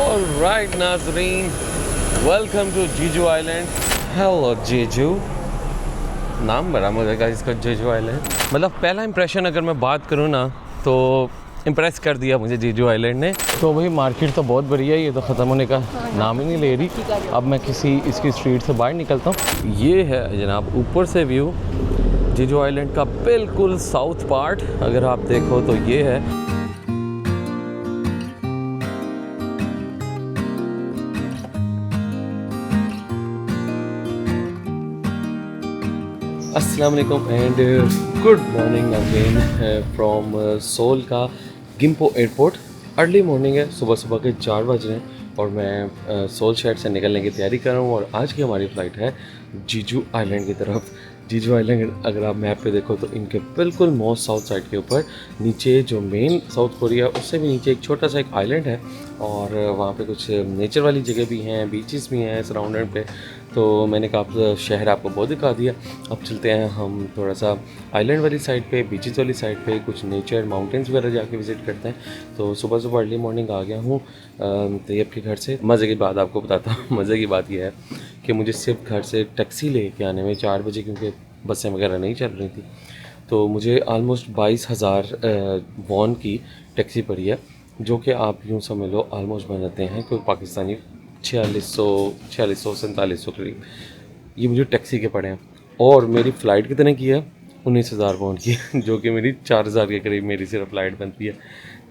Alright नाजरीन, welcome to Jeju island. Hello जीजू, नाम बड़ा मज़े का इसका, जीजू आइलैंड। मतलब पहला इंप्रेशन अगर मैं बात करूँ ना तो इम्प्रेस कर दिया मुझे जीजू आइलैंड ने। तो भाई मार्केट तो बहुत बढ़िया है, ये तो ख़त्म होने का नाम ही नहीं ले रही। अब मैं किसी इसकी स्ट्रीट से बाहर निकलता हूँ। ये है जनाब ऊपर से व्यू जीजू आइलैंड का, बिल्कुल साउथ पार्ट अगर आप देखो तो ये है। अस्सलाम वालेकुम and good morning again from Seoul का गिम्पो एयरपोर्ट। अर्ली मॉर्निंग है, सुबह सुबह के 4 बज रहे हैं और मैं सोल शहर से निकलने की तैयारी कर रहा हूँ। और आज की हमारी फ़्लाइट है जीजू आइलैंड की तरफ। जीजू आइलैंड अगर आप मैप पे देखो तो इनके बिल्कुल मोस्ट साउथ साइड के ऊपर नीचे जो मेन साउथ कोरिया उससे भी नीचे एक छोटा सा एक आइलैंड है और वहाँ पे कुछ नेचर वाली जगह भी हैं, बीचेस भी हैं सराउंडेड पे। तो मैंने कहा शहर आपको बहुत दिखा दिया, अब चलते हैं हम थोड़ा सा आइलैंड वाली साइड पे, बीचेस वाली साइड पे, कुछ नेचर माउंटेन्स वगैरह जाके विज़िट करते हैं। तो सुबह सुबह अर्ली मॉर्निंग आ गया हूँ तैयब के घर से। मज़े की बात आपको बताता हूँ, मज़े की बात यह है कि मुझे सिर्फ घर से टैक्सी लेके आने में 4 बजे, क्योंकि बसें वगैरह नहीं चल रही थी, तो मुझे आलमोस्ट 22,000 वॉन की टैक्सी पड़ी है, जो कि आप यूँ समझ लो आलमोस्ट बन जाते हैं कोई पाकिस्तानी 4600 करीब। ये मुझे टैक्सी के पड़े हैं। और मेरी फ़्लाइट कितने की है? 19,000 पाउंड की, जो कि मेरी 4,000 के करीब मेरी सिर्फ फ़्लाइट बनती है।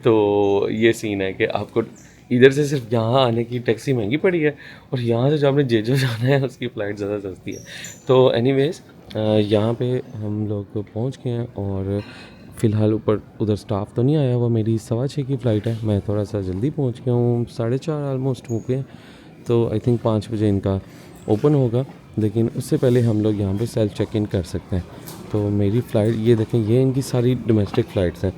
तो ये सीन है कि आपको इधर से सिर्फ यहाँ आने की टैक्सी महंगी पड़ी है और यहाँ से जो आपने जेजू जाना है उसकी फ़्लाइट ज़्यादा सस्ती है। तो एनीवेज़ यहाँ पे हम लोग पहुँच गए हैं और फ़िलहाल ऊपर उधर स्टाफ तो नहीं आया हुआ। मेरी 6:15 की फ़्लाइट है, मैं थोड़ा सा जल्दी पहुँच गया हूँ, 4:30 ऑलमोस्ट हो गए। तो आई थिंक 5 बजे इनका ओपन होगा, लेकिन उससे पहले हम लोग यहाँ पे सेल्फ चेक इन कर सकते हैं। तो मेरी फ़्लाइट ये देखें, ये इनकी सारी डोमेस्टिक फ़्लाइट्स हैं।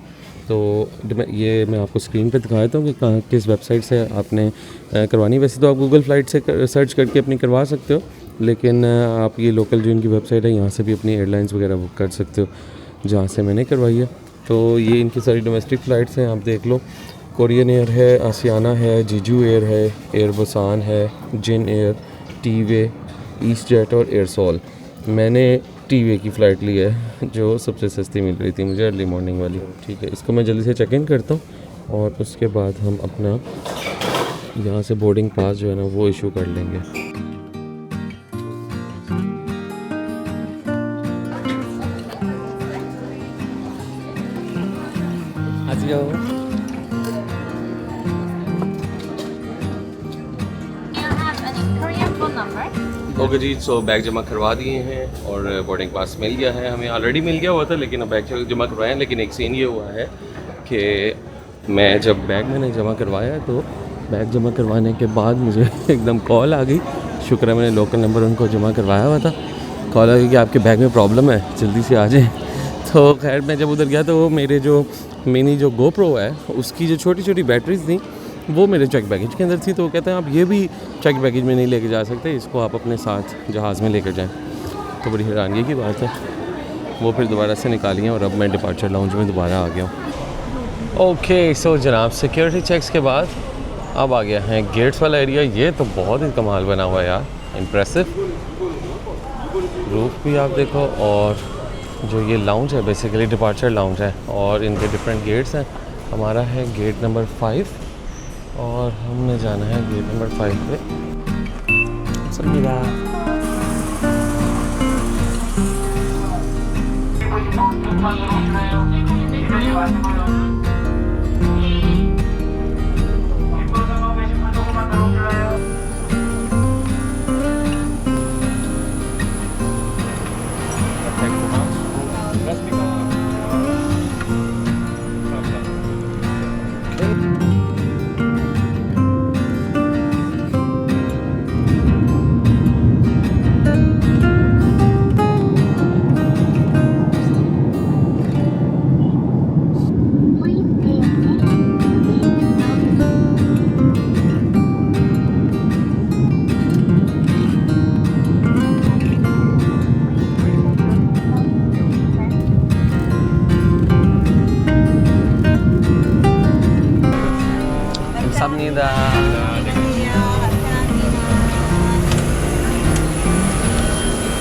तो ये मैं आपको स्क्रीन पे दिखा देता हूँ कि कहाँ किस वेबसाइट से आपने करवानी। वैसे तो आप गूगल फ़्लाइट से सर्च करके अपनी करवा सकते हो, लेकिन आप ये लोकल जो इनकी वेबसाइट है यहाँ से भी अपनी एयरलाइंस वगैरह बुक कर सकते हो, जहाँ से मैंने करवाई है। तो ये इनकी सारी डोमेस्टिक फ़्लाइट्स हैं, आप देख लो। कोरियन एयर है, आसियाना है, जीजू एयर है, एयर बुसान है, जिन एयर, टीवे, ईस्ट जेट और एयरसोल। मैंने टीवे की फ़्लाइट ली है जो सबसे सस्ती मिल रही थी मुझे, अर्ली मॉर्निंग वाली। ठीक है, इसको मैं जल्दी से चेक इन करता हूँ और उसके बाद हम अपना यहाँ से बोर्डिंग पास जो है ना वो इशू कर लेंगे। ओके जी, सो बैग जमा करवा दिए हैं और बोर्डिंग पास मिल गया है हमें। ऑलरेडी मिल गया हुआ था लेकिन अब बैग जमा करवाए हैं। लेकिन एक सीन ये हुआ है कि मैं जब बैग मैंने जमा करवाया तो बैग जमा करवाने के बाद मुझे एकदम कॉल आ गई। शुक्र है मैंने लोकल नंबर उनको जमा करवाया हुआ था। कॉल आ गई कि आपके बैग में प्रॉब्लम है, जल्दी से आ जाएँ। तो खैर मैं जब उधर गया तो मेरे जो मिनी जो GoPro है उसकी जो छोटी छोटी बैटरीज थी वो मेरे चेक बैगेज के अंदर थी। तो वो कहते हैं आप ये भी चेक बैगेज में नहीं लेके जा सकते, इसको आप अपने साथ जहाज़ में लेकर जाएं। तो बड़ी हैरानगी की बात है। वो फिर दोबारा से निकाली हैं और अब मैं डिपार्चर लाउंज में दोबारा आ गया हूँ। ओके सो जनाब, सिक्योरिटी चेक्स के बाद अब आ गया है गेट्स वाला एरिया। ये तो बहुत ही कमाल बना हुआ है यार, इम्प्रेसिव। रूफ भी आप देखो, और जो ये लाउंज है बेसिकली डिपार्चर लाउंज है और इनके डिफरेंट गेट्स हैं। हमारा है गेट नंबर 5 और हमने जाना है गेट नंबर 5 पे।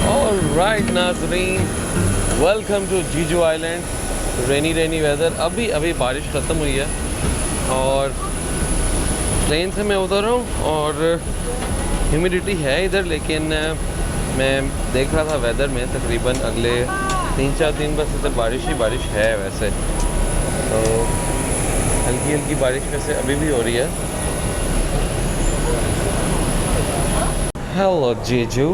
ऑलराइट नाज़रीन, welcome to Jeju island. Rainy weather. अभी बारिश ख़त्म हुई है और ट्रेन से मैं उतर रहा हूँ और ह्यूमिडिटी है इधर, लेकिन मैं देख रहा था वेदर में तकरीबन अगले 3-4 दिन बस इधर बारिश ही बारिश है। वैसे तो हल्की बारिश वैसे अभी भी हो रही है। हेलो जीजू,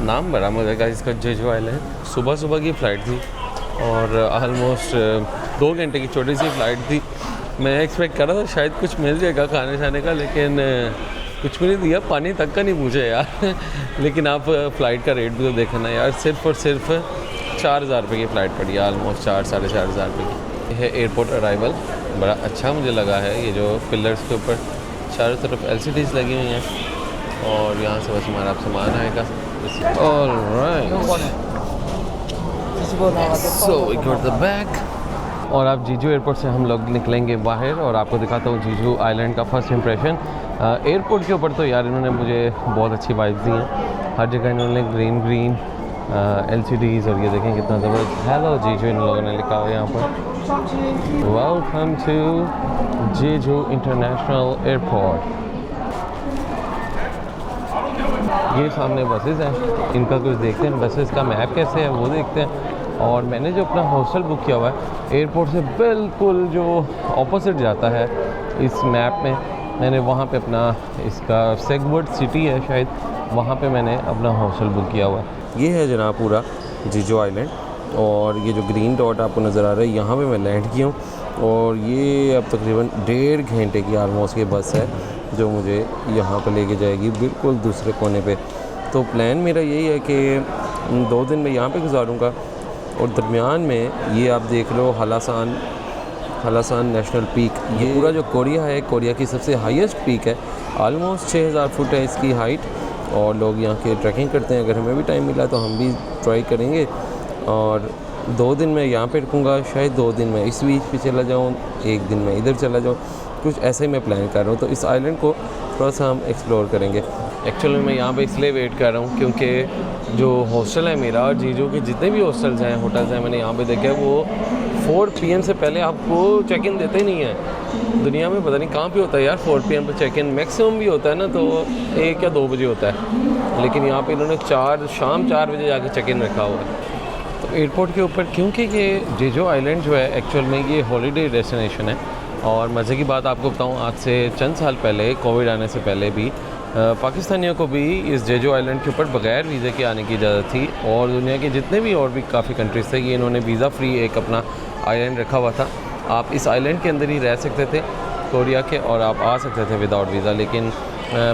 नाम बड़ा मज़े का इसका, जीजू आइलैंड। सुबह की फ़्लाइट थी और ऑलमोस्ट 2 घंटे की छोटी सी फ़्लाइट थी। मैं एक्सपेक्ट कर रहा था शायद कुछ मिल जाएगा खाने शाने का, लेकिन कुछ भी नहीं दिया, पानी तक का नहीं पूछे यार। लेकिन आप फ़्लाइट का रेट भी तो देखना ना यार, सिर्फ और सिर्फ 4,000 रुपये की फ़्लाइट पड़ी है, ऑलमोस्ट 4-4,500 रुपये की। यह है एयरपोर्ट अराइवल, बड़ा अच्छा मुझे लगा है। ये जो पिलर्स के ऊपर चारों तरफ LCDs लगी हुई हैं और यहाँ से बस हमारा सामान आएगा। Alright, so we got the bag. और आप जीजू एयरपोर्ट से हम लोग निकलेंगे बाहर और आपको दिखाता हूँ जीजू आइलैंड का फर्स्ट इंप्रेशन। एयरपोर्ट के ऊपर तो यार इन्होंने मुझे बहुत अच्छी वाइब्स दी हैं। हर जगह इन्होंने ग्रीन LCDs, और ये देखें कितना ज़बरदस्त हेलो जीजू इन लोगों ने लिखा हुआ है यहाँ पर। वेलकम टू जीजू इंटरनेशनल एयरपोर्ट। ये सामने बसेस हैं, इनका कुछ देखते हैं, बसेस का मैप कैसे है वो देखते हैं। और मैंने जो अपना हॉस्टल बुक किया हुआ है एयरपोर्ट से बिल्कुल जो ऑपोजिट जाता है इस मैप में, मैंने वहाँ पे अपना, इसका सेगवर्ड सिटी है शायद, वहाँ पे मैंने अपना हॉस्टल बुक किया हुआ है। ये है जनाब पूरा जीजू आइलैंड, और ये जो ग्रीन डॉट आपको नज़र आ रहा है यहाँ पे मैं लैंड किया हूँ। और ये अब तकरीबन 1.5 घंटे की ऑलमोस्ट ये बस है जो मुझे यहाँ पे लेके जाएगी बिल्कुल दूसरे कोने पे। तो प्लान मेरा यही है कि 2 दिन मैं यहाँ पे गुजारूँगा और दरमियान में ये आप देख लो हलासान नेशनल पीक। ये पूरा जो कोरिया है, कोरिया की सबसे हाईएस्ट पीक है, ऑलमोस्ट 6,000 फुट है इसकी हाइट। और लोग यहाँ के ट्रैकिंग करते हैं। अगर हमें भी टाइम मिला तो हम भी ट्राई करेंगे। और 2 दिन मैं यहाँ पे रुकूँगा, शायद 2 दिन मैं इस बीच पे चला जाऊँ, 1 दिन मैं इधर चला जाऊँ, कुछ ऐसे ही मैं प्लान कर रहा हूँ। तो इस आइलैंड को थोड़ा सा हम एक्सप्लोर करेंगे। एक्चुअली मैं यहाँ पे इसलिए वेट कर रहा हूँ क्योंकि जो हॉस्टल है मेरा और जीजू के जितने भी हॉस्टल्स हैं, होटल्स हैं, मैंने यहाँ पे देखा है वो 4 PM से पहले आपको चेक इन देते ही नहीं है। दुनिया में पता नहीं कहाँ पे होता है यार 4 PM पे चेक इन, मैक्सिमम भी होता है ना तो 1 या 2 बजे होता है, लेकिन यहाँ पे इन्होंने शाम 4 बजे जाके चेक इन रखा हुआ है। तो एयरपोर्ट के ऊपर, क्योंकि ये जीजू आइलैंड जो है एक्चुअल में ये हॉलीडे डेस्टिनेशन है। और मज़े की बात आपको बताऊँ, आज से चंद साल पहले, कोविड आने से पहले भी पाकिस्तानियों को भी इस जेजू आइलैंड के ऊपर बग़ैर वीज़े के आने की इजाज़त थी। और दुनिया के जितने भी और भी काफ़ी कंट्रीज़ थे, ये इन्होंने वीज़ा फ्री एक अपना आइलैंड रखा हुआ था। आप इस आइलैंड के अंदर ही रह सकते थे कोरिया के, और आप आ सकते थे विदाउट वीज़ा, लेकिन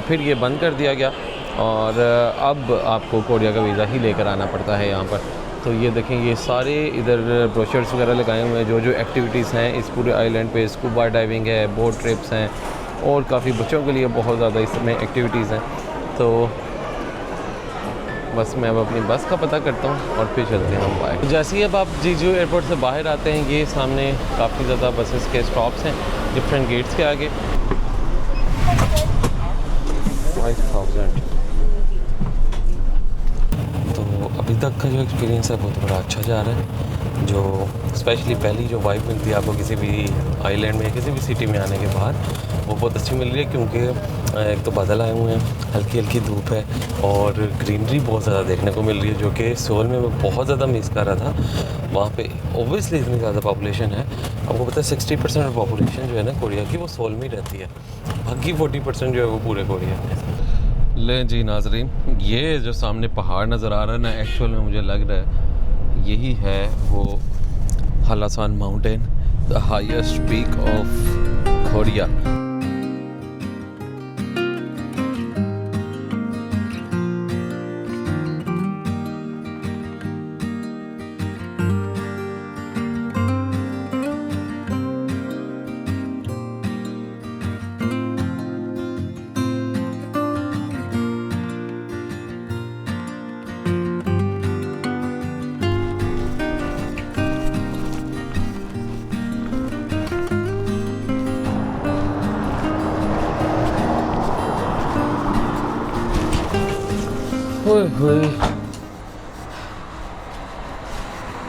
फिर ये बंद कर दिया गया और अब आपको कोरिया का वीज़ा ही लेकर आना पड़ता है यहाँ पर। तो ये देखें, ये सारे इधर ब्रोशर्स वगैरह लगाए हुए हैं, जो एक्टिविटीज़ हैं इस पूरे आइलैंड पे। स्कूबा डाइविंग है, बोट ट्रिप्स हैं, और काफ़ी बच्चों के लिए बहुत ज़्यादा इसमें एक्टिविटीज़ हैं। तो बस मैं अब अपनी बस का पता करता हूँ और फिर चलते हैं हम बाहर। जैसे ही अब आप जीजू एयरपोर्ट से बाहर आते हैं, ये सामने काफ़ी ज़्यादा बसेस के स्टॉप्स हैं डिफरेंट गेट्स के आगे। 5000। तो अभी तक का जो एक्सपीरियंस है वो तो बड़ा अच्छा जा रहा है। जो स्पेशली पहली जो वाइब मिलती है आपको किसी भी आइलैंड में, किसी भी सिटी में आने के बाद, वो बहुत अच्छी मिल रही है। क्योंकि एक तो बादल आए हुए हैं, हल्की धूप है और ग्रीनरी बहुत ज़्यादा देखने को मिल रही है, जो कि सोल में मैं बहुत ज़्यादा मिस कर रहा था। वहाँ पे ओबियसली इतनी ज़्यादा पॉपुलेशन है, आपको पता है 60% ऑफ पॉपुलेशन जो है ना कोरिया की, वो सोल में ही रहती है। बाकी 40% जो है वो पूरे कोरिया में। ले जी नाजरीन, ये जो सामने पहाड़ नज़र आ रहा है ना, एक्चुअल में मुझे लग रहा है यही है वो Hallasan mountain, the highest peak of Korea.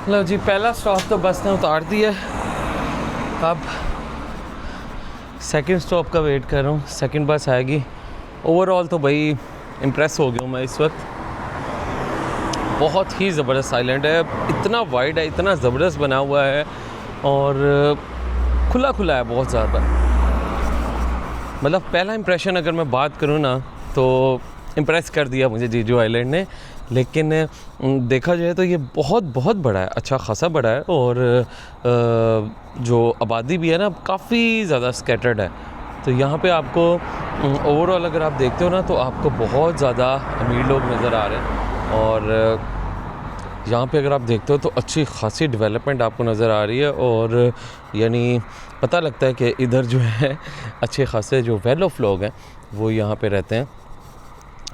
लो जी, पहला स्टॉप तो बस ने उतार दिया। अब सेकंड स्टॉप का वेट कर रहा हूँ, सेकंड बस आएगी। ओवरऑल तो भाई इम्प्रेस हो गया हूँ मैं इस वक्त। बहुत ही ज़बरदस्त आइलैंड है, इतना वाइड है, इतना ज़बरदस्त बना हुआ है और खुला खुला है बहुत ज़्यादा। मतलब पहला इंप्रेशन अगर मैं बात करूँ ना तो इम्प्रेस कर दिया मुझे जीजू आइलैंड ने। लेकिन देखा जाए तो ये बहुत बहुत बड़ा है, अच्छा खासा बड़ा है और जो आबादी भी है ना काफ़ी ज़्यादा स्कैटर्ड है। तो यहाँ पे आपको ओवरऑल अगर आप देखते हो ना तो आपको बहुत ज़्यादा अमीर लोग नज़र आ रहे हैं और यहाँ पे अगर आप देखते हो तो अच्छी खासी डेवलपमेंट आपको नज़र आ रही है और यानी पता लगता है कि इधर जो है अच्छे खासे जो वेल ऑफ लोग हैं वो यहाँ पे रहते हैं।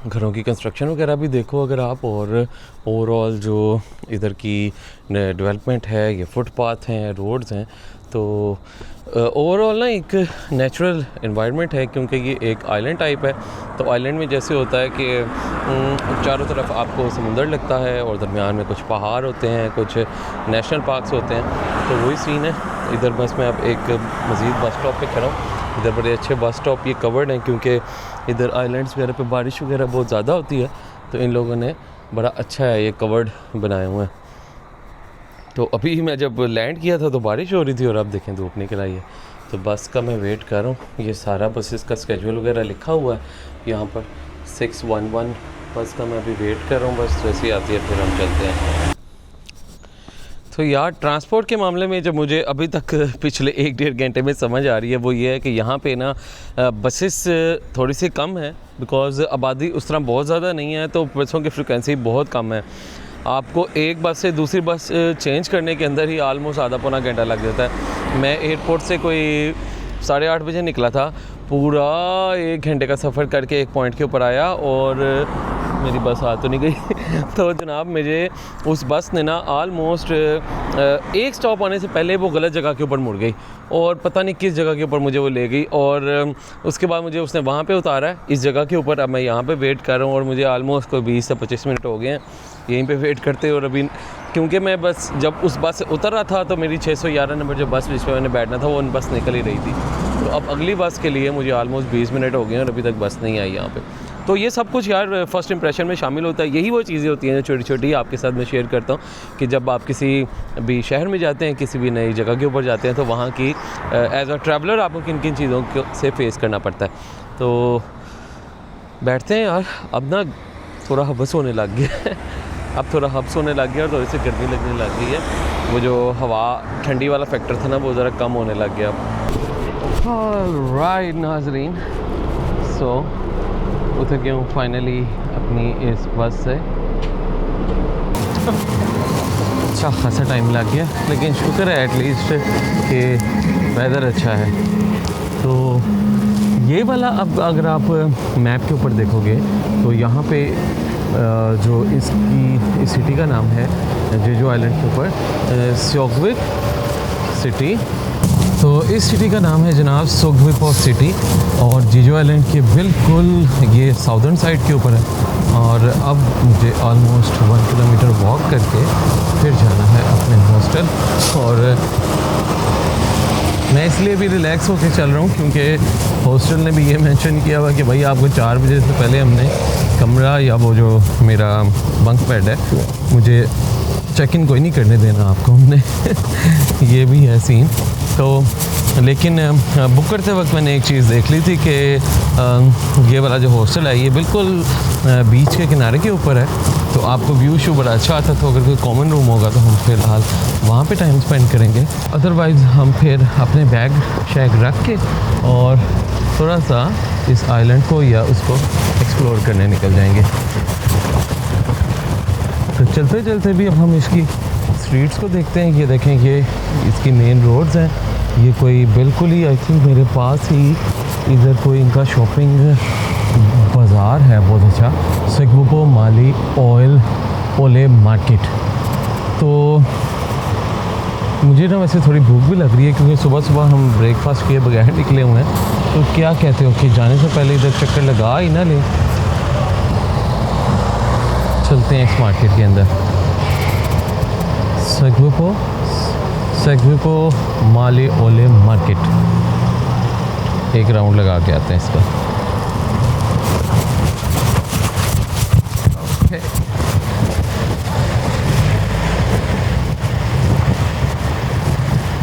घरों की कंस्ट्रक्शन वगैरह भी देखो अगर आप, और ओवरऑल जो इधर की डेवलपमेंट है, ये फुटपाथ हैं, रोड्स हैं, तो ओवरऑल ना एक नेचुरल एनवायरनमेंट है क्योंकि ये एक आइलैंड टाइप है। तो आइलैंड में जैसे होता है कि चारों तरफ आपको समुंदर लगता है और दरमियान में कुछ पहाड़ होते हैं, कुछ नेशनल पार्क्स होते हैं, तो वही सीन है इधर। बस मैं अब एक मज़ीद बस स्टॉप पे खड़ा हूँ। इधर बड़े अच्छे बस स्टॉप ये कवर्ड हैं क्योंकि इधर आइलैंड्स वगैरह पे बारिश वगैरह बहुत ज़्यादा होती है, तो इन लोगों ने बड़ा अच्छा है ये कवर्ड बनाए हुए हैं। तो अभी मैं जब लैंड किया था तो बारिश हो रही थी और अब देखें धूप निकल आई है। तो बस का मैं वेट कर रहा हूँ। ये सारा बसेस का स्केड्यूल वगैरह लिखा हुआ है यहाँ पर। 611 बस का मैं अभी वेट कर रहा हूँ, बस जैसे ही आती है फिर हम चलते हैं। तो यार ट्रांसपोर्ट के मामले में जो मुझे अभी तक पिछले 1-1.5 घंटे में समझ आ रही है वो ये है कि यहाँ पे ना बसेस थोड़ी सी कम है बिकॉज़ आबादी उस तरह बहुत ज़्यादा नहीं है, तो बसों की फ्रिक्वेंसी बहुत कम है। आपको एक बस से दूसरी बस चेंज करने के अंदर ही आलमोस्ट आधा पौना घंटा लग जाता है। मैं एयरपोर्ट से कोई 8:30 बजे निकला था, पूरा 1 घंटे का सफ़र करके एक पॉइंट के ऊपर आया और मेरी बस आ तो नहीं गई। तो जनाब मुझे उस बस ने ना आलमोस्ट एक स्टॉप आने से पहले वो गलत जगह के ऊपर मुड़ गई और पता नहीं किस जगह के ऊपर मुझे वो ले गई और उसके बाद मुझे उसने वहाँ पे उतारा है इस जगह के ऊपर। अब मैं यहाँ पे वेट कर रहा हूँ और मुझे आलमोस्ट कोई 20 से 25 मिनट हो गए हैं यहीं पे वेट करते। और अभी क्योंकि मैं बस जब उस बस से उतर रहा था तो मेरी 611 नंबर जो बस जिस पर मैंने बैठना था वो बस निकल ही रही थी। तो अब अगली बस के लिए मुझे आलमोस्ट 20 मिनट हो गए हैं और अभी तक बस नहीं आई यहाँ पे। तो ये सब कुछ यार फर्स्ट इंप्रेशन में शामिल होता है। यही वो चीज़ें होती हैं जो छोटी छोटी आपके साथ मैं शेयर करता हूँ कि जब आप किसी भी शहर में जाते हैं, किसी भी नई जगह के ऊपर जाते हैं, तो वहाँ की एज अ ट्रैवलर आपको किन किन चीज़ों से फेस करना पड़ता है। तो बैठते हैं यार, अब ना थोड़ा हबस होने लग गया है। अब थोड़ा हब्स होने लग गया और थोड़ी सी गर्मी लगने लग गई है। वो जो हवा ठंडी वाला फैक्टर था ना वो ज़रा कम होने लग गया। ऑलराइट नाज़रीन, सो उतर गया हूँ फाइनली अपनी इस बस से। अच्छा खासा टाइम लग गया लेकिन शुक्र है एटलीस्ट कि वेदर अच्छा है। तो ये वाला अब अगर आप मैप के ऊपर देखोगे तो यहाँ पे जो इसकी इस सिटी का नाम है जेजू आइलैंड के ऊपर सोग्विप सिटी। तो इस सिटी का नाम है जनाब सोग्विप सिटी और जेजू आइलैंड के बिल्कुल ये साउदर्न साइड के ऊपर है। और अब मुझे ऑलमोस्ट 1 किलोमीटर वॉक करके फिर जाना है अपने हॉस्टल। और मैं इसलिए भी रिलैक्स होकर चल रहा हूँ क्योंकि हॉस्टल ने भी ये मेंशन किया हुआ कि भाई आपको 4 बजे से पहले हमने कमरा या वो जो मेरा बंक बेड है मुझे चेक इन कोई नहीं करने देना आपको हमने। ये भी है सीन। तो लेकिन बुक करते वक्त मैंने एक चीज़ देख ली थी कि ये वाला जो हॉस्टल है ये बिल्कुल बीच के किनारे के ऊपर है, तो आपको व्यू शू बड़ा अच्छा आता। तो अगर कोई कॉमन रूम होगा तो हम फ़िलहाल वहाँ पे टाइम स्पेंड करेंगे, अदरवाइज़ हम फिर अपने बैग शैग रख के और थोड़ा सा इस आइलैंड को या उसको एक्सप्लोर करने निकल जाएंगे। तो चलते चलते भी अब हम इसकी स्ट्रीट्स को देखते हैं। ये देखें, ये इसकी मेन रोड्स हैं। ये कोई बिल्कुल ही आई थिंक मेरे पास ही इधर कोई इनका शॉपिंग बाज़ार है बहुत अच्छा, सोग्विप माली ऑयल ओले मार्केट। तो मुझे ना वैसे थोड़ी भूख भी लग रही है क्योंकि सुबह सुबह हम ब्रेकफास्ट किए बगैर निकले हुए हैं। तो क्या कहते हो कि जाने से पहले इधर चक्कर लगा ही ना लें। चलते हैं इस मार्केट के अंदर। सेग्विपो माले ओले मार्केट, एक राउंड लगा के आते हैं इसका। ओके।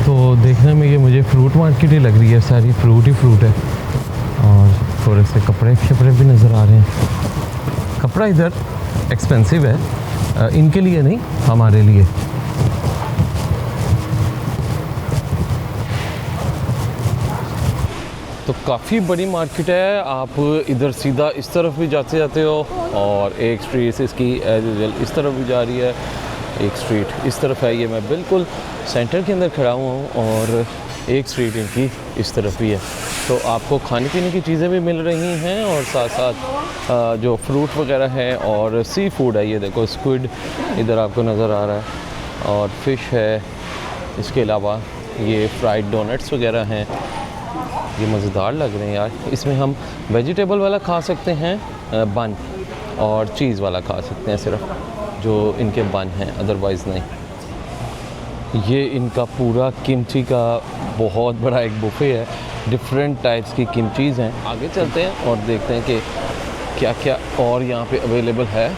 तो देखने में ये मुझे फ्रूट मार्केट ही लग रही है, सारी फ्रूट ही फ्रूट है। और थोड़े से कपड़े शपड़े भी नज़र आ रहे हैं। कपड़ा इधर एक्सपेंसिव है, इनके लिए नहीं, हमारे लिए। तो काफ़ी बड़ी मार्केट है। आप इधर सीधा इस तरफ भी जाते हो और एक स्ट्रीट इसकी एज यूजुअल इस तरफ भी जा रही है, एक स्ट्रीट इस तरफ है। ये मैं बिल्कुल सेंटर के अंदर खड़ा हुआ हूँ और एक स्ट्रीट इनकी इस तरफ भी है। तो आपको खाने पीने की चीज़ें भी मिल रही हैं और साथ साथ जो फ्रूट वगैरह है और सी फूड है। ये देखो स्क्विड इधर आपको नज़र आ रहा है और फ़िश है। इसके अलावा ये फ्राइड डोनट्स वगैरह हैं, ये मज़ेदार लग रहे हैं यार। इसमें हम वेजिटेबल वाला खा सकते हैं बन, और चीज़ वाला खा सकते हैं सिर्फ जो इनके बन हैं, अदरवाइज़ नहीं। ये इनका पूरा किमची का बहुत बड़ा एक बुफे है, डिफरेंट टाइप्स की किमचीज़ हैं। आगे चलते हैं और देखते हैं कि क्या क्या और यहाँ पे अवेलेबल है,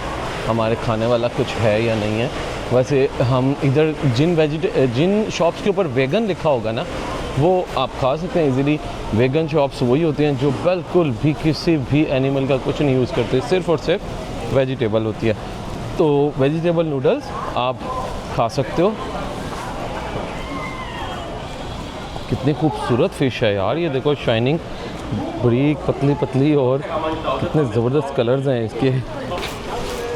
हमारे खाने वाला कुछ है या नहीं है। वैसे हम इधर जिन शॉप्स के ऊपर वेगन लिखा होगा ना, वो आप खा सकते हैं इजीली। वेगन शॉप्स वही होती हैं जो बिल्कुल भी किसी भी एनिमल का कुछ नहीं यूज़ करते, सिर्फ़ और सिर्फ वेजिटेबल होती है। तो वेजिटेबल नूडल्स आप खा सकते हो। कितनी खूबसूरत फ़िश है यार, ये देखो शाइनिंग, बरीक पतली पतली, और कितने ज़बरदस्त कलर्स हैं इसके।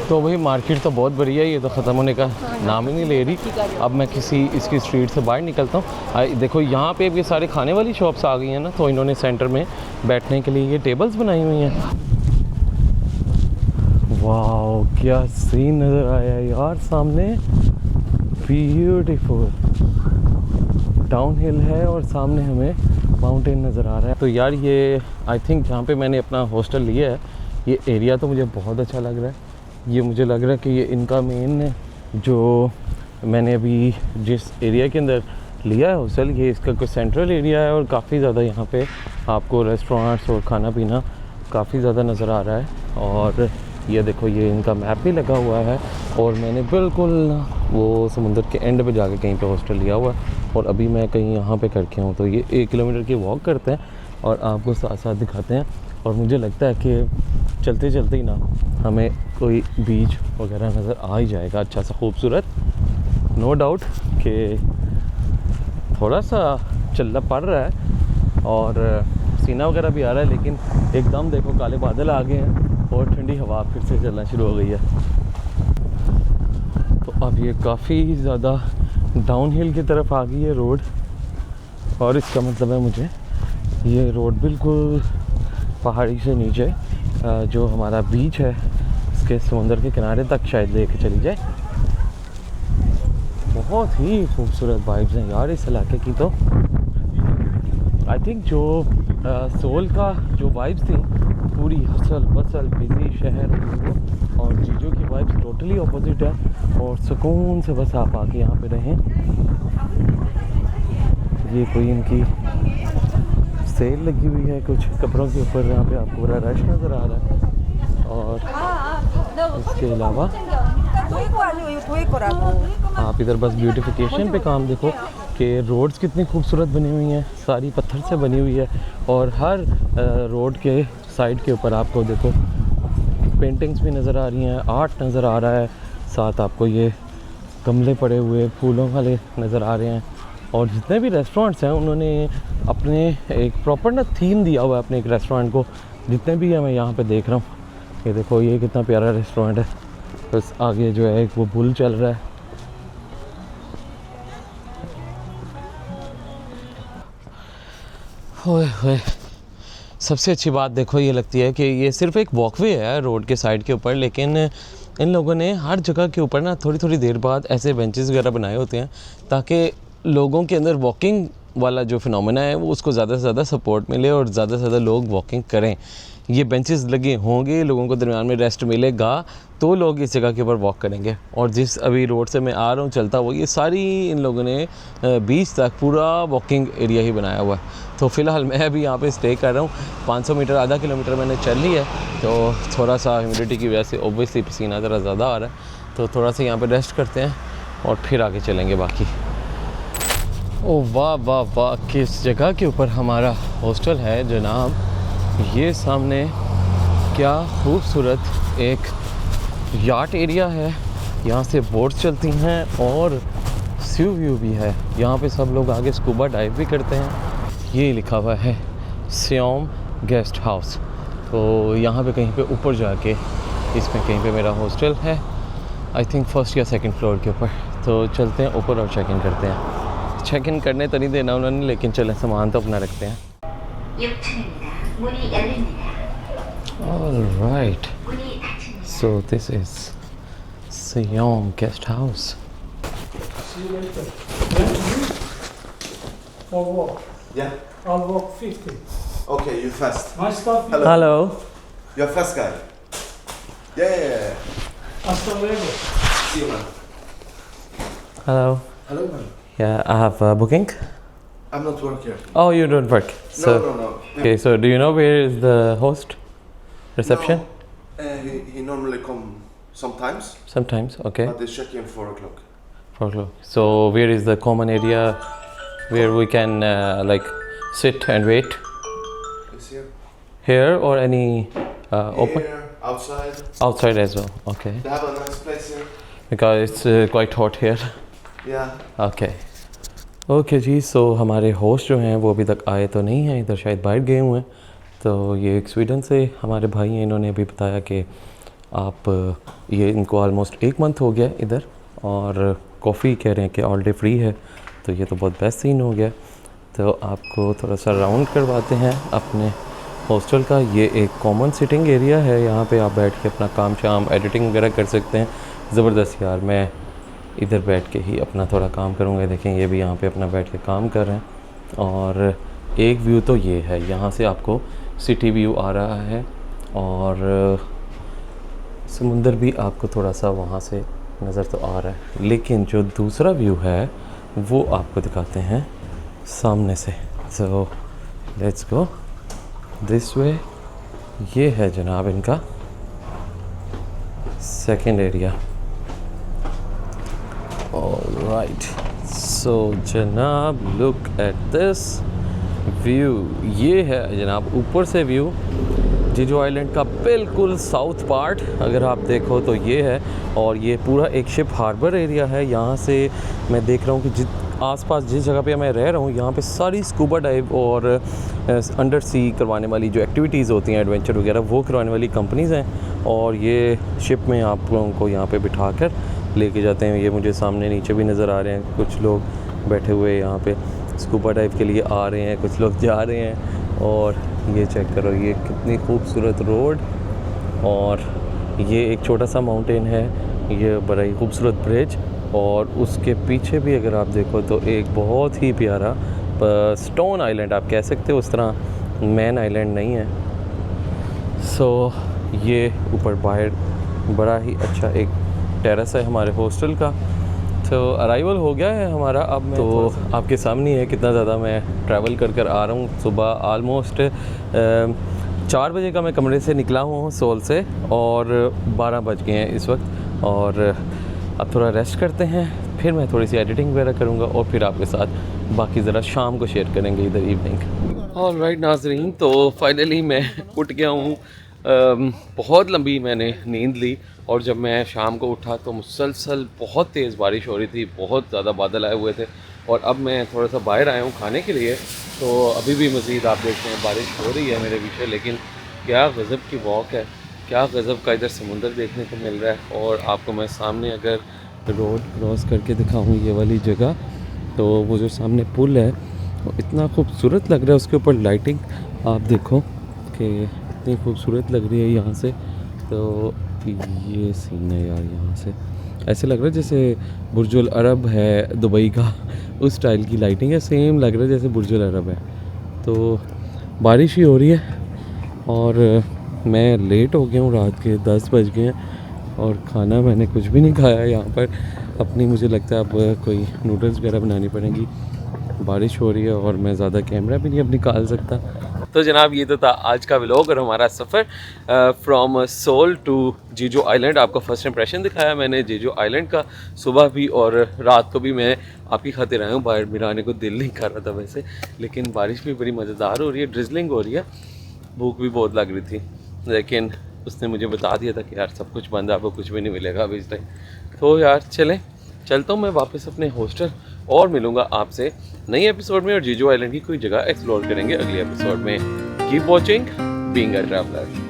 तो भाई मार्केट तो बहुत बढ़िया है, ये तो ख़त्म होने का नाम ही नहीं ले रही। अब मैं किसी इसकी स्ट्रीट से बाहर निकलता हूँ। देखो यहाँ पे ये सारे खाने वाली शॉप्स आ गई हैं ना, तो इन्होंने सेंटर में बैठने के लिए ये टेबल्स बनाई हुई हैं। वाह क्या सीन नज़र आया यार सामने, ब्यूटीफुल डाउन हिल है और सामने हमें माउंटेन नज़र आ रहा है। तो यार ये आई थिंक जहाँ पे मैंने अपना हॉस्टल लिया है, ये एरिया तो मुझे बहुत अच्छा लग रहा है। ये मुझे लग रहा है कि ये इनका मेन जो मैंने अभी जिस एरिया के अंदर लिया है हॉस्टल, ये इसका कोई सेंट्रल एरिया है और काफ़ी ज़्यादा यहाँ पे आपको रेस्टोरेंट्स और खाना पीना काफ़ी ज़्यादा नज़र आ रहा है। और ये देखो ये इनका मैप भी लगा हुआ है और मैंने बिल्कुल वो समुंदर के एंड पे जाके कहीं पे हॉस्टल लिया हुआ है और अभी मैं कहीं यहाँ पे करके हूँ। तो ये 1 किलोमीटर की वॉक करते हैं और आपको साथ साथ दिखाते हैं। और मुझे लगता है कि चलते चलते ही ना हमें कोई बीच वगैरह नज़र आ ही जाएगा, अच्छा सा खूबसूरत। नो डाउट कि थोड़ा सा चलना पड़ रहा है और पसीना वगैरह भी आ रहा है, लेकिन एकदम देखो काले बादल आ गए हैं और ठंडी हवा फिर से चलना शुरू हो गई है। तो अब ये काफ़ी ज़्यादा डाउन हिल की तरफ आ गई है रोड, और इसका मतलब है मुझे ये रोड बिल्कुल पहाड़ी से नीचे जो हमारा बीच है इसके समुंदर के किनारे तक शायद लेके चली जाए। बहुत ही खूबसूरत वाइब्स हैं यार इस इलाके की। तो आई थिंक जो सोल का जो वाइब्स थी, पूरी हसल बसल बिजी शहर और चीज़ों की वाइब्स टोटली ऑपोजिट है। और सुकून से बस आप आके यहाँ पे रहें। ये कोई इनकी सेल लगी हुई है कुछ कपड़ों के ऊपर, यहाँ पे आपको बड़ा रश नज़र आ रहा है। और इसके अलावा आप इधर बस ब्यूटिफिकेशन पे काम देखो कि रोड्स कितनी खूबसूरत बनी हुई हैं, सारी पत्थर से बनी हुई है। और हर रोड के साइड के ऊपर आपको देखो पेंटिंग्स भी नज़र आ रही हैं, आर्ट नज़र आ रहा है। साथ आपको ये गमले पड़े हुए फूलों वाले नज़र आ रहे हैं। और जितने भी रेस्टोरेंट्स हैं उन्होंने अपने एक प्रॉपर ना थीम दिया हुआ है अपने एक रेस्टोरेंट को, जितने भी है मैं यहाँ पे देख रहा हूँ। ये देखो ये कितना प्यारा रेस्टोरेंट है, बस आगे जो है एक वो बुल चल रहा है। ओए होए, सबसे अच्छी बात देखो ये लगती है कि ये सिर्फ एक वॉकवे है रोड के साइड के ऊपर, लेकिन इन लोगों ने हर जगह के ऊपर ना थोड़ी थोड़ी देर बाद ऐसे बेंचेस वगैरह बनाए होते हैं ताकि लोगों के अंदर वॉकिंग वाला जो फिनोमेना है वो उसको ज़्यादा से ज़्यादा सपोर्ट मिले और ज़्यादा से ज़्यादा लोग वॉकिंग करें। ये बेंचेस लगे होंगे, लोगों को दरमियान में रेस्ट मिलेगा तो लोग इस जगह के ऊपर वॉक करेंगे। और जिस अभी रोड से मैं आ रहा हूँ चलता हुआ, ये सारी इन लोगों ने बीच तक पूरा वॉकिंग एरिया ही बनाया हुआ है। तो फ़िलहाल मैं अभी यहाँ पे स्टे कर रहा हूँ। 500 मीटर, आधा किलोमीटर मैंने चल ली है, तो थोड़ा सा ह्यूमिडिटी की वजह से ओब्वियसली पसीना ज़रा ज़्यादा आ रहा है, तो थोड़ा सा यहाँ पे रेस्ट करते हैं और फिर आगे चलेंगे बाकी। ओ वाह वाह वाह, किस जगह के ऊपर हमारा हॉस्टल है जनाब। ये सामने क्या खूबसूरत एक याट एरिया है, यहाँ से बोट्स चलती हैं और सी व्यू भी है। यहाँ पे सब लोग आगे स्कूबा डाइव भी करते हैं। ये लिखा हुआ है सियोम गेस्ट हाउस, तो यहाँ पे कहीं पे ऊपर जाके इसमें कहीं पे मेरा हॉस्टल है, आई थिंक फर्स्ट या सेकंड फ्लोर के ऊपर। तो चलते हैं ऊपर और चेक इन करते हैं। चेक इन करने तो नहीं देना उन्होंने, लेकिन चलें सामान तो अपना रखते हैं। Alright, so this is Siyom guest house. For walk. Yeah. I'll walk 50. Okay, you fast. My stuff. Hello. Hello. You're fast guy. Yeah. Hasta luego. See you, man. Hello. Hello, man. Yeah, I have a booking. I'm not working here. Oh, you don't work. So, No. okay, so do you know where is the host? Reception? No. He normally come sometimes, Sometimes, okay. but they check in 4 o'clock. 4 o'clock. So where is the common area where we can like sit and wait? It's here. Here or any open? Here, outside. Outside as well. Okay. They have a nice place here. Because it's quite hot here. Yeah. Okay. Okay जी, so हमारे host जो हैं वो अभी तक आए तो नहीं हैं, इधर शायद बाहर गए हुए हैं। तो ये एक स्वीडन से हमारे भाई हैं, इन्होंने अभी बताया कि आप ये इनको ऑलमोस्ट 1 मंथ हो गया इधर, और कॉफ़ी कह रहे हैं कि ऑल डे फ्री है, तो ये तो बहुत बेस्ट सीन हो गया। तो आपको थोड़ा सा राउंड करवाते हैं अपने हॉस्टल का। ये एक कॉमन सिटिंग एरिया है, यहाँ पे आप बैठ के अपना काम शाम एडिटिंग वगैरह कर सकते हैं। ज़बरदस्त यार, मैं इधर बैठ के ही अपना थोड़ा काम करूँगा। देखें ये भी यहाँ पे अपना बैठ के काम कर रहे हैं। और एक व्यू तो ये है, यहाँ से आपको सिटी व्यू आ रहा है और समुंदर भी आपको थोड़ा सा वहाँ से नज़र तो आ रहा है। लेकिन जो दूसरा व्यू है वो आपको दिखाते हैं सामने से। So let's go this way. ये है जनाब इनका सेकंड एरिया। ऑलराइट, सो जनाब लुक एट दिस व्यू। ये है जनाब ऊपर से व्यू जीजू आइलैंड का बिल्कुल साउथ पार्ट अगर आप देखो तो ये है। और ये पूरा एक शिप हार्बर एरिया है। यहाँ से मैं देख रहा हूँ कि आसपास जिस जगह पे मैं रह रहा हूँ यहाँ पे सारी स्कूबा डाइव और अंडर सी करवाने वाली जो एक्टिविटीज़ होती हैं एडवेंचर वगैरह वो करवाने वाली कंपनीज़ हैं। और ये शिप में आप लोगों को यहाँ पे बिठा कर लेके जाते हैं। ये मुझे सामने नीचे भी नज़र आ रहे हैं, कुछ लोग बैठे हुए यहाँ पे स्कूबा डाइव के लिए आ रहे हैं, कुछ लोग जा रहे हैं। और ये चेक करो, ये कितनी खूबसूरत रोड, और ये एक छोटा सा माउंटेन है, ये बड़ा ही खूबसूरत ब्रिज। और उसके पीछे भी अगर आप देखो तो एक बहुत ही प्यारा स्टोन आइलैंड आप कह सकते हो, उस तरह मैन आइलैंड नहीं है। सो ये ऊपर बाहर बड़ा ही अच्छा एक टेरेस है हमारे हॉस्टल का। तो अराइवल हो गया है हमारा अब। तो आपके सामने है कितना ज़्यादा मैं ट्रैवल कर आ रहा हूँ। सुबह आलमोस्ट 4 बजे का मैं कमरे से निकला हूँ सोल से, और 12 बज गए हैं इस वक्त। और अब थोड़ा रेस्ट करते हैं, फिर मैं थोड़ी सी एडिटिंग वगैरह करूँगा और फिर आपके साथ बाकी ज़रा शाम को शेयर करेंगे इधर इवनिंग। ऑलराइट नाज़रीन, तो फाइनली मैं उठ गया हूँ। बहुत लंबी मैंने नींद ली, और जब मैं शाम को उठा तो मुसलसल बहुत तेज़ बारिश हो रही थी, बहुत ज़्यादा बादल आए हुए थे। और अब मैं थोड़ा सा बाहर आया हूँ खाने के लिए, तो अभी भी मज़ीद आप देखते हैं बारिश हो रही है मेरे पीछे। लेकिन क्या गज़ब की वॉक है, क्या गज़ब का इधर समुंदर देखने को मिल रहा है। और आपको मैं सामने अगर रोड क्रॉस करके दिखाऊँ ये वाली जगह, तो वो जो सामने पुल है वो इतना खूबसूरत लग रहा है, उसके ऊपर लाइटिंग आप देखो कि इतनी खूबसूरत लग रही है यहाँ से। तो ये सीन है यार, यहाँ से ऐसे लग रहा है जैसे बुर्जुल अरब है दुबई का, उस स्टाइल की लाइटिंग है, सेम लग रहा है जैसे बुर्जुल अरब है। तो बारिश ही हो रही है और मैं लेट हो गया हूँ, रात के 10 बज गए हैं और खाना मैंने कुछ भी नहीं खाया यहाँ पर। अपनी मुझे लगता है अब कोई नूडल्स वगैरह बनानी पड़ेंगी। बारिश हो रही है और मैं ज़्यादा कैमरा भी नहीं अब निकाल सकता। तो जनाब ये तो था आज का व्लॉग और हमारा suffer from soul to Jeju island. आपको फर्स्ट इंप्रेशन दिखाया मैंने जीजू आइलैंड का, सुबह भी और रात को भी। मैं आपकी खातिर आया हूँ, बाहर मेरा आने को दिल नहीं कर रहा था वैसे, लेकिन बारिश भी बड़ी मज़ेदार हो रही है, ड्रिजलिंग हो रही है, भूख भी बहुत लग रही थी, लेकिन उसने मुझे बता दिया था कि यार सब कुछ बंद है, आपको कुछ भी नहीं मिलेगा अभी इस टाइम। तो यार चलता हूँ मैं वापस अपने हॉस्टल और मिलूँगा आपसे नई एपिसोड में, और जीजू आइलैंड की कोई जगह एक्सप्लोर करेंगे अगले एपिसोड में। Keep watching being a traveller.